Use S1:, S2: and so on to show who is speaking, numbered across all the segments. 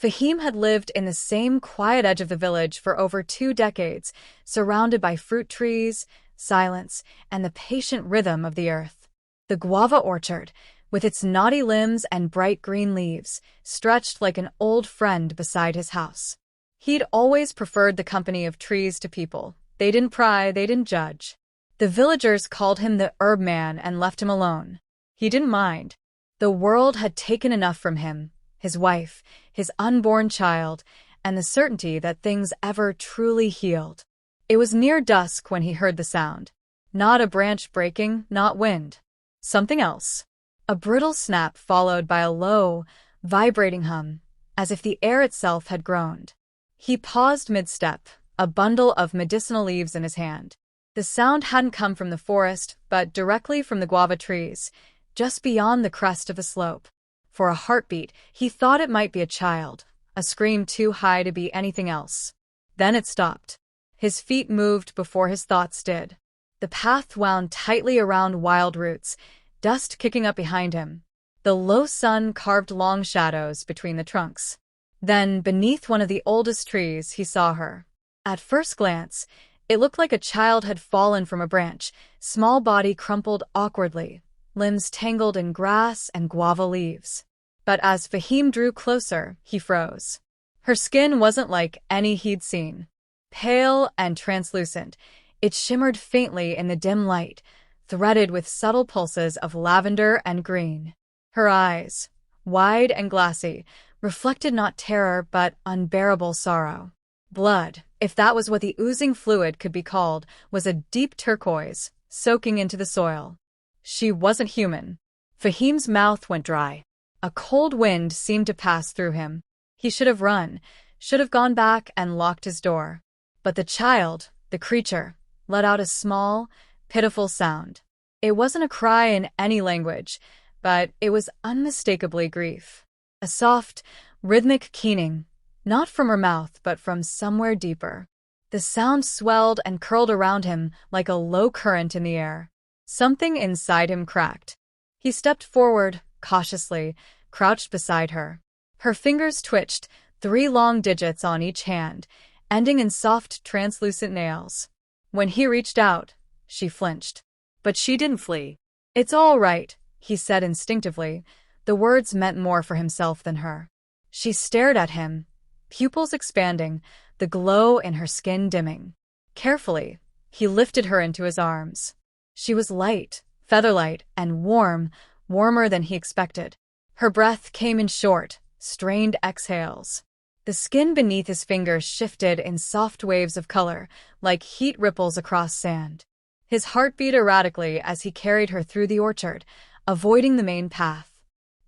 S1: Fahim had lived in the same quiet edge of the village for over 2 decades, surrounded by fruit trees, silence, and the patient rhythm of the earth. The guava orchard, with its knotty limbs and bright green leaves, stretched like an old friend beside his house. He'd always preferred the company of trees to people. They didn't pry, they didn't judge. The villagers called him the herb man and left him alone. He didn't mind. The world had taken enough from him, his wife, his unborn child, and the certainty that things ever truly healed. It was near dusk when he heard the sound. Not a branch breaking, not wind. Something else. A brittle snap followed by a low, vibrating hum, as if the air itself had groaned. He paused mid-step, a bundle of medicinal leaves in his hand. The sound hadn't come from the forest, but directly from the guava trees, just beyond the crest of the slope. For a heartbeat, he thought it might be a child, a scream too high to be anything else. Then it stopped. His feet moved before his thoughts did. The path wound tightly around wild roots, dust kicking up behind him. The low sun carved long shadows between the trunks. Then, beneath one of the oldest trees, he saw her. At first glance, it looked like a child had fallen from a branch, small body crumpled awkwardly, limbs tangled in grass and guava leaves. But as Fahim drew closer, he froze. Her skin wasn't like any he'd seen. Pale and translucent, it shimmered faintly in the dim light, threaded with subtle pulses of lavender and green. Her eyes, wide and glassy, reflected not terror but unbearable sorrow. Blood, if that was what the oozing fluid could be called, was a deep turquoise, soaking into the soil. She wasn't human. Fahim's mouth went dry. A cold wind seemed to pass through him. He should have run, should have gone back and locked his door. But the child, the creature, let out a small, pitiful sound. It wasn't a cry in any language, but it was unmistakably grief. A soft, rhythmic keening, not from her mouth but from somewhere deeper. The sound swelled and curled around him like a low current in the air. Something inside him cracked. He stepped forward, cautiously, crouched beside her. Her fingers twitched, 3 long digits on each hand, ending in soft, translucent nails. When he reached out, she flinched. But she didn't flee. "It's all right," he said instinctively. The words meant more for himself than her. She stared at him, pupils expanding, the glow in her skin dimming. Carefully, he lifted her into his arms. She was light, featherlight, and warm, warmer than he expected. Her breath came in short, strained exhales. The skin beneath his fingers shifted in soft waves of color, like heat ripples across sand. His heart beat erratically as he carried her through the orchard, avoiding the main path.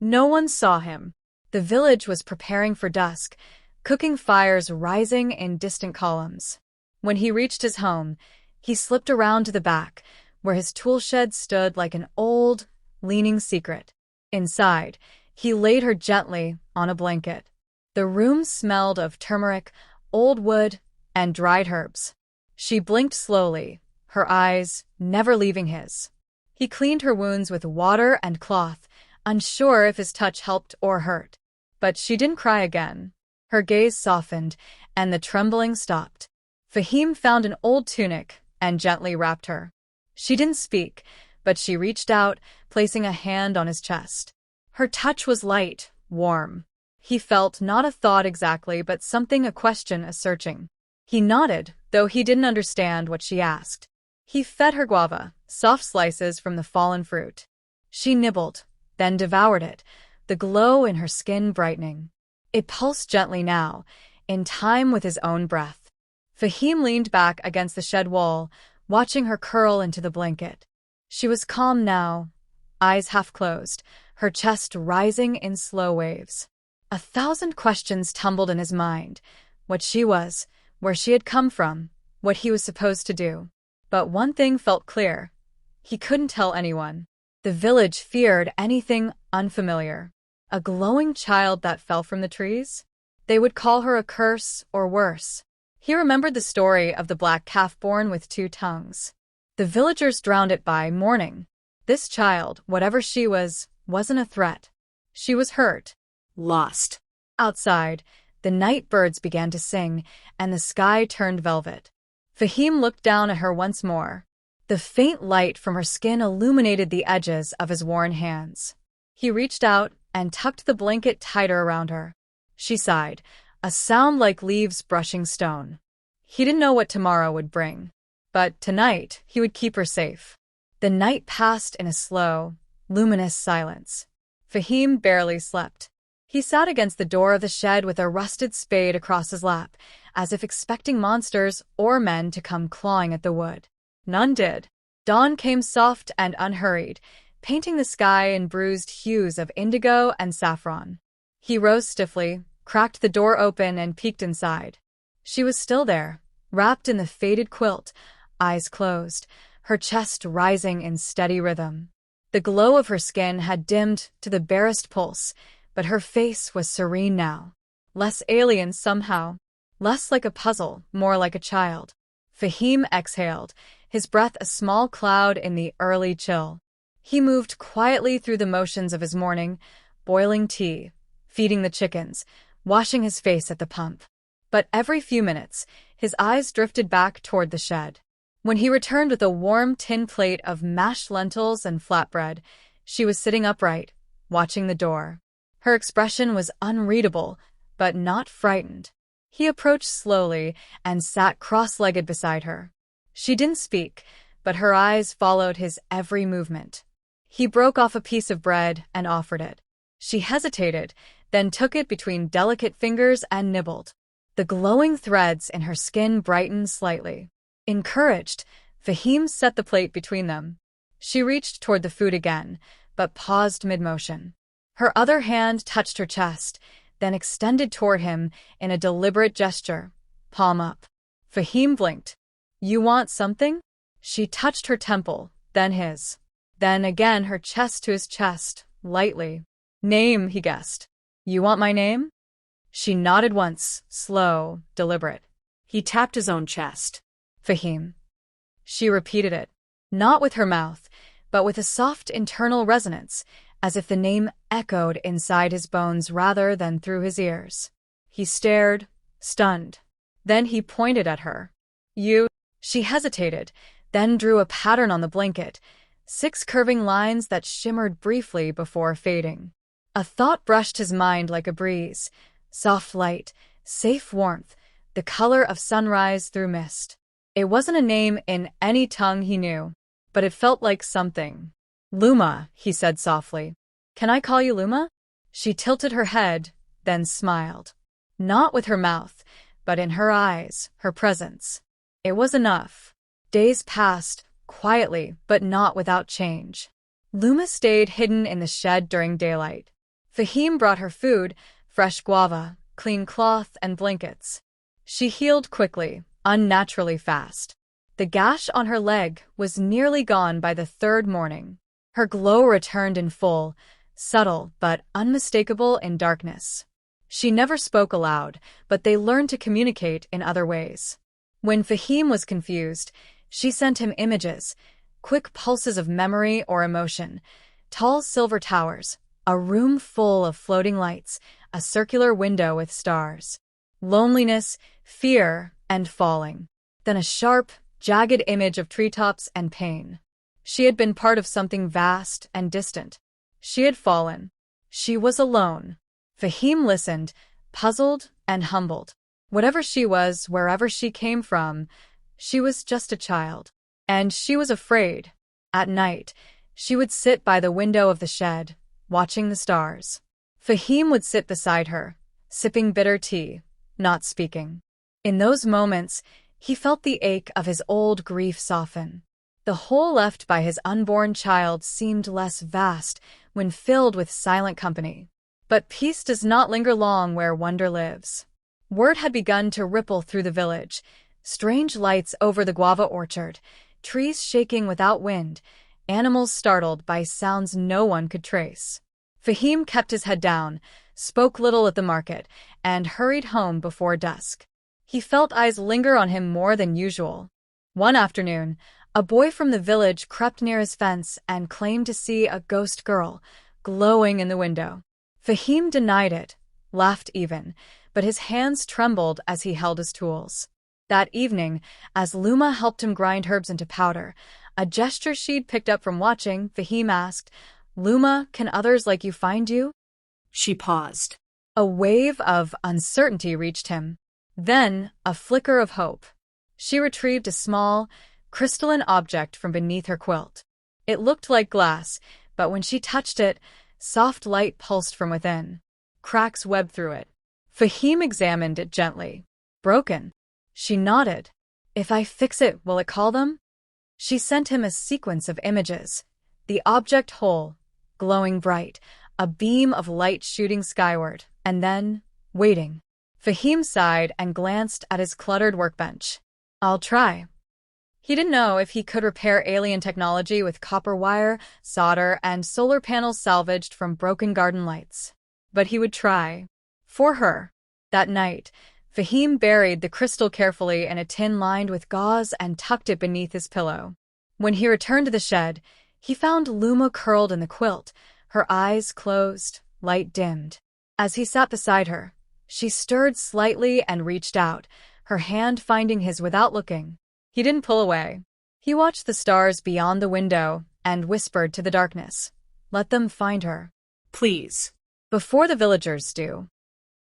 S1: No one saw him. The village was preparing for dusk, cooking fires rising in distant columns. When he reached his home, he slipped around to the back, where his tool shed stood like an old, leaning secret. Inside, he laid her gently on a blanket. The room smelled of turmeric, old wood, and dried herbs. She blinked slowly, her eyes never leaving his. He cleaned her wounds with water and cloth, unsure if his touch helped or hurt. But she didn't cry again. Her gaze softened, and the trembling stopped. Fahim found an old tunic and gently wrapped her. She didn't speak, but she reached out, placing a hand on his chest. Her touch was light, warm. He felt not a thought exactly, but something, a question, a searching. He nodded, though he didn't understand what she asked. He fed her guava, soft slices from the fallen fruit. She nibbled, then devoured it, the glow in her skin brightening. It pulsed gently now, in time with his own breath. Fahim leaned back against the shed wall, watching her curl into the blanket. She was calm now, eyes half closed, her chest rising in slow waves. 1,000 questions tumbled in his mind. What she was, where she had come from, what he was supposed to do. But one thing felt clear. He couldn't tell anyone. The village feared anything unfamiliar. A glowing child that fell from the trees? They would call her a curse or worse. He remembered the story of the black calf born with 2 tongues. The villagers drowned it by mourning. This child, whatever she was, wasn't a threat. She was hurt. Lost. Outside, The night birds began to sing, and the sky turned velvet. Fahim looked down at her once more. The faint light from her skin illuminated the edges of his worn hands. He reached out and tucked the blanket tighter around her. She sighed, a sound like leaves brushing stone. He didn't know what tomorrow would bring, but tonight he would keep her safe. The night passed in a slow, luminous silence. Fahim barely slept. He sat against the door of the shed with a rusted spade across his lap, as if expecting monsters or men to come clawing at the wood. None did. Dawn came soft and unhurried, painting the sky in bruised hues of indigo and saffron. He rose stiffly, cracked the door open, and peeked inside. She was still there, wrapped in the faded quilt, eyes closed, her chest rising in steady rhythm. The glow of her skin had dimmed to the barest pulse, but her face was serene now. Less alien somehow, less like a puzzle, more like a child. Fahim exhaled, his breath a small cloud in the early chill. He moved quietly through the motions of his morning, boiling tea, feeding the chickens, washing his face at the pump. But every few minutes, his eyes drifted back toward the shed. When he returned with a warm tin plate of mashed lentils and flatbread, she was sitting upright, watching the door. Her expression was unreadable, but not frightened. He approached slowly and sat cross-legged beside her. She didn't speak, but her eyes followed his every movement. He broke off a piece of bread and offered it. She hesitated, then took it between delicate fingers and nibbled. The glowing threads in her skin brightened slightly. Encouraged, Fahim set the plate between them. She reached toward the food again, but paused mid-motion. Her other hand touched her chest, then extended toward him in a deliberate gesture, palm up. Fahim blinked. "You want something?" She touched her temple, then his. Then again her chest to his chest, lightly. "Name," he guessed. "You want my name?" She nodded once, slow, deliberate. He tapped his own chest. "Fahim." She repeated it, not with her mouth, but with a soft internal resonance, as if the name echoed inside his bones rather than through his ears. He stared, stunned. Then he pointed at her. "You." She hesitated, then drew a pattern on the blanket, 6 curving lines that shimmered briefly before fading. A thought brushed his mind like a breeze. Soft light, safe warmth, the color of sunrise through mist. It wasn't a name in any tongue he knew, but it felt like something. "Luma," he said softly. "Can I call you Luma?" She tilted her head, then smiled. Not with her mouth, but in her eyes, her presence. It was enough. Days passed, quietly, but not without change. Luma stayed hidden in the shed during daylight. Fahim brought her food, fresh guava, clean cloth, and blankets. She healed quickly, unnaturally fast. The gash on her leg was nearly gone by the 3rd morning. Her glow returned in full, subtle but unmistakable in darkness. She never spoke aloud, but they learned to communicate in other ways. When Fahim was confused, she sent him images, quick pulses of memory or emotion, tall silver towers, a room full of floating lights, a circular window with stars. Loneliness, fear, and falling. Then a sharp, jagged image of treetops and pain. She had been part of something vast and distant. She had fallen. She was alone. Fahim listened, puzzled and humbled. Whatever she was, wherever she came from, she was just a child. And she was afraid. At night, she would sit by the window of the shed, watching the stars. Fahim would sit beside her, sipping bitter tea, not speaking. In those moments, he felt the ache of his old grief soften. The hole left by his unborn child seemed less vast when filled with silent company. But peace does not linger long where wonder lives. Word had begun to ripple through the village, strange lights over the guava orchard, trees shaking without wind, animals startled by sounds no one could trace. Fahim kept his head down, spoke little at the market, and hurried home before dusk. He felt eyes linger on him more than usual. One afternoon, a boy from the village crept near his fence and claimed to see a ghost girl, glowing in the window. Fahim denied it, laughed even, but his hands trembled as he held his tools. That evening, as Luma helped him grind herbs into powder, a gesture she'd picked up from watching, Fahim asked, "Luma, can others like you find you?"
S2: She paused.
S1: A wave of uncertainty reached him. Then, a flicker of hope. She retrieved a small, crystalline object from beneath her quilt. It looked like glass, but when she touched it, soft light pulsed from within. Cracks webbed through it. Fahim examined it gently. Broken. She nodded. "If I fix it, will it call them?" She sent him a sequence of images. The object whole, glowing bright, a beam of light shooting skyward, and then, waiting. Fahim sighed and glanced at his cluttered workbench. "I'll try." He didn't know if he could repair alien technology with copper wire, solder, and solar panels salvaged from broken garden lights. But he would try. For her. That night, Fahim buried the crystal carefully in a tin lined with gauze and tucked it beneath his pillow. When he returned to the shed, he found Luma curled in the quilt, her eyes closed, light dimmed. As he sat beside her, she stirred slightly and reached out, her hand finding his without looking. He didn't pull away. He watched the stars beyond the window and whispered to the darkness, "Let them find her.
S2: Please."
S1: Before the villagers do."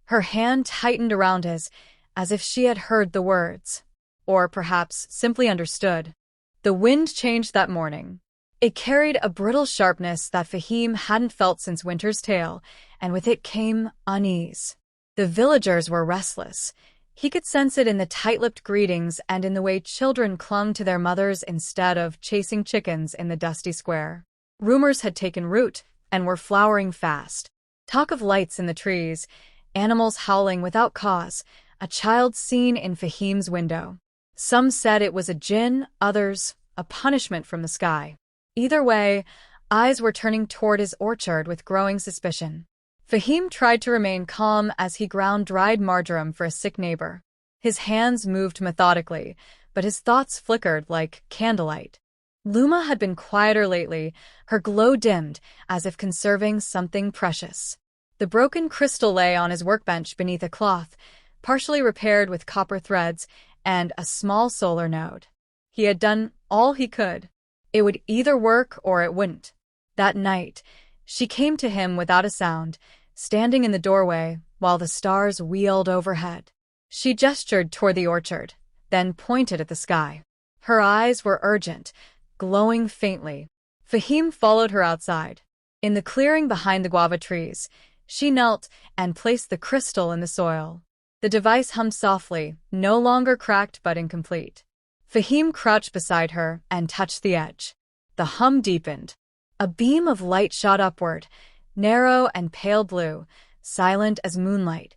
S1: Her hand tightened around his, as if she had heard the words. Or perhaps simply understood. The wind changed that morning. It carried a brittle sharpness that Fahim hadn't felt since Winter's Tale, and with it came unease. The villagers were restless. He could sense it in the tight-lipped greetings and in the way children clung to their mothers instead of chasing chickens in the dusty square. Rumors had taken root and were flowering fast. Talk of lights in the trees, animals howling without cause, a child seen in Fahim's window. Some said it was a djinn, others, a punishment from the sky. Either way, eyes were turning toward his orchard with growing suspicion. Fahim tried to remain calm as he ground dried marjoram for a sick neighbor. His hands moved methodically, but his thoughts flickered like candlelight. Luma had been quieter lately, her glow dimmed, as if conserving something precious. The broken crystal lay on his workbench beneath a cloth, partially repaired with copper threads and a small solar node. He had done all he could. It would either work or it wouldn't. That night, she came to him without a sound, standing in the doorway while the stars wheeled overhead. She gestured toward the orchard, then pointed at the sky. Her eyes were urgent, glowing faintly. Fahim followed her outside. In the clearing behind the guava trees, she knelt and placed the crystal in the soil. The device hummed softly, no longer cracked but incomplete. Fahim crouched beside her and touched the edge. The hum deepened. A beam of light shot upward, narrow and pale blue, silent as moonlight,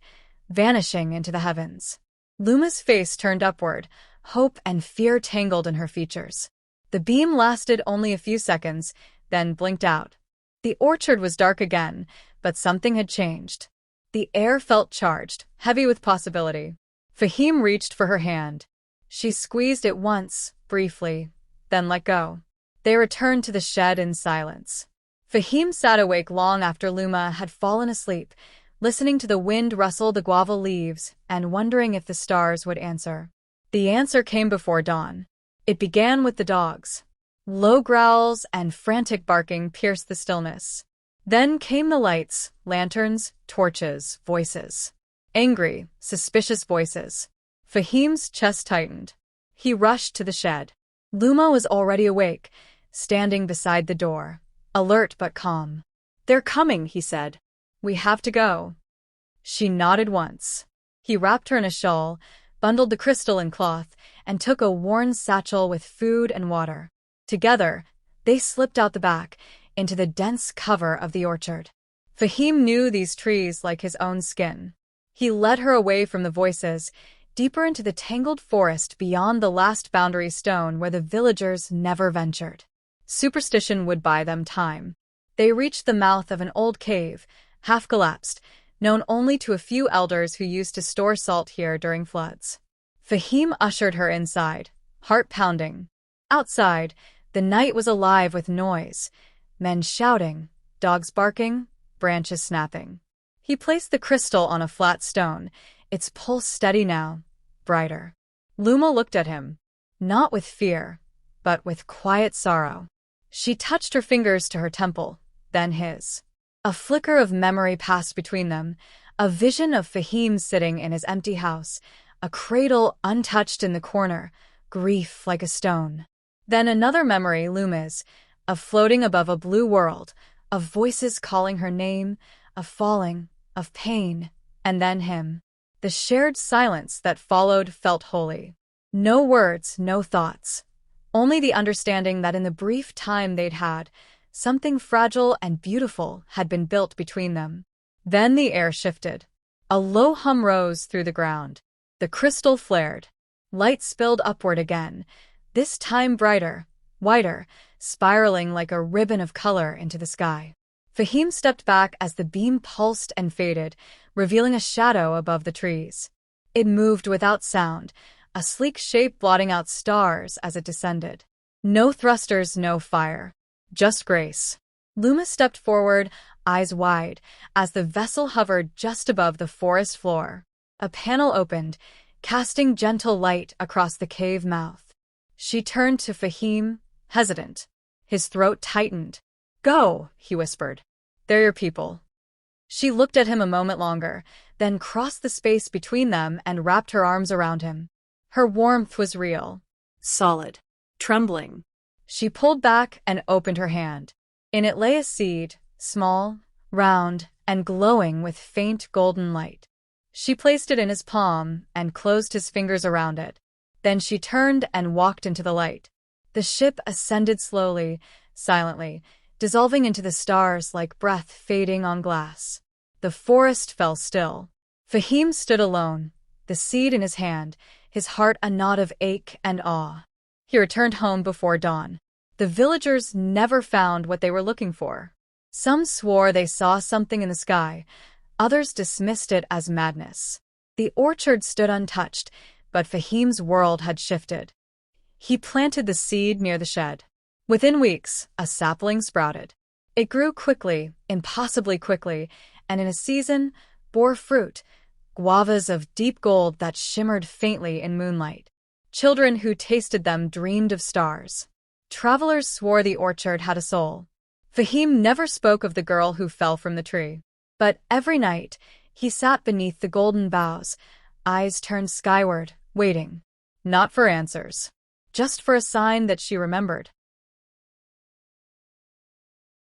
S1: vanishing into the heavens. Luma's face turned upward, hope and fear tangled in her features. The beam lasted only a few seconds, then blinked out. The orchard was dark again, but something had changed. The air felt charged, heavy with possibility. Fahim reached for her hand. She squeezed it once, briefly, then let go. They returned to the shed in silence. Fahim sat awake long after Luma had fallen asleep, listening to the wind rustle the guava leaves and wondering if the stars would answer. The answer came before dawn. It began with the dogs. Low growls and frantic barking pierced the stillness. Then came the lights, lanterns, torches, voices. Angry, suspicious voices. Fahim's chest tightened. He rushed to the shed. Luma was already awake, standing beside the door, alert but calm. "They're coming," he said. "We have to go." She nodded once. He wrapped her in a shawl, bundled the crystal in cloth, and took a worn satchel with food and water. Together, they slipped out the back, into the dense cover of the orchard. Fahim knew these trees like his own skin. He led her away from the voices, deeper into the tangled forest beyond the last boundary stone where the villagers never ventured. Superstition would buy them time. They reached the mouth of an old cave, half collapsed, known only to a few elders who used to store salt here during floods. Fahim ushered her inside, heart pounding. Outside, the night was alive with noise, men shouting, dogs barking, branches snapping. He placed the crystal on a flat stone, its pulse steady now, brighter. Luma looked at him, not with fear, but with quiet sorrow. She touched her fingers to her temple, then his. A flicker of memory passed between them, a vision of Fahim sitting in his empty house, a cradle untouched in the corner, grief like a stone. Then another memory, Luma's, of floating above a blue world, of voices calling her name, of falling, of pain, and then him. The shared silence that followed felt holy. No words, no thoughts. Only the understanding that in the brief time they'd had, something fragile and beautiful had been built between them. Then the air shifted. A low hum rose through the ground. The crystal flared. Light spilled upward again, this time brighter, whiter, spiraling like a ribbon of color into the sky. Fahim stepped back as the beam pulsed and faded, revealing a shadow above the trees. It moved without sound, a sleek shape blotting out stars as it descended. No thrusters, no fire. Just grace. Luma stepped forward, eyes wide, as the vessel hovered just above the forest floor. A panel opened, casting gentle light across the cave mouth. She turned to Fahim, hesitant. His throat tightened. "Go," he whispered. "They're your people." She looked at him a moment longer, then crossed the space between them and wrapped her arms around him. Her warmth was real.
S2: Solid. Trembling.
S1: She pulled back and opened her hand. In it lay a seed, small, round, and glowing with faint golden light. She placed it in his palm and closed his fingers around it. Then she turned and walked into the light. The ship ascended slowly, silently, dissolving into the stars like breath fading on glass. The forest fell still. Fahim stood alone, the seed in his hand, his heart a knot of ache and awe. He returned home before dawn. The villagers never found what they were looking for. Some swore they saw something in the sky, others dismissed it as madness. The orchard stood untouched, but Fahim's world had shifted. He planted the seed near the shed. Within weeks, a sapling sprouted. It grew quickly, impossibly quickly, and in a season bore fruit, guavas of deep gold that shimmered faintly in moonlight. Children who tasted them dreamed of stars. Travelers swore the orchard had a soul. Fahim never spoke of the girl who fell from the tree. But every night, he sat beneath the golden boughs, eyes turned skyward, waiting. Not for answers. Just for a sign that she remembered.